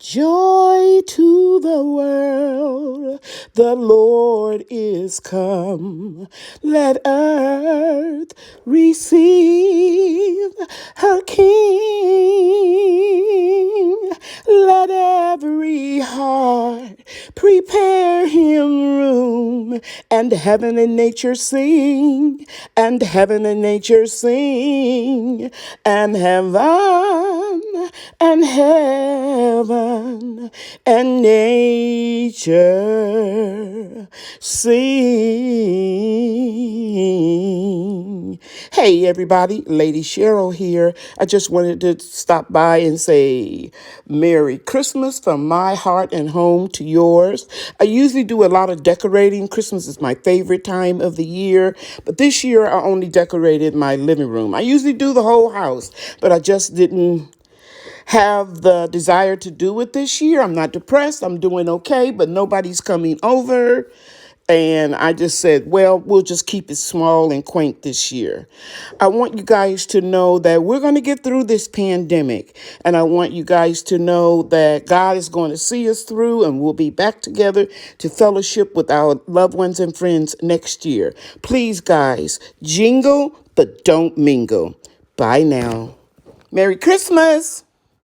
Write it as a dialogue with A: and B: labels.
A: Joy to the world, the Lord is come. Let earth receive her King. Let every heart prepare him room, and heaven and nature sing, and heaven and nature sing, and heaven and nature sing. Hey everybody, Lady Cheryl here. I just wanted to stop by and say Merry Christmas from my heart and home to yours. I usually do a lot of decorating. Christmas is my favorite time of the year, but this year I only decorated my living room. I usually do the whole house, but I just didn't have the desire to do it this year. I'm not depressed. I'm doing okay, but nobody's coming over. And I just said, well, we'll just keep it small and quaint this year. I want you guys to know that we're going to get through this pandemic. And I want you guys to know that God is going to see us through, and we'll be back together to fellowship with our loved ones and friends next year. Please, guys, jingle, but don't mingle. Bye now. Merry Christmas.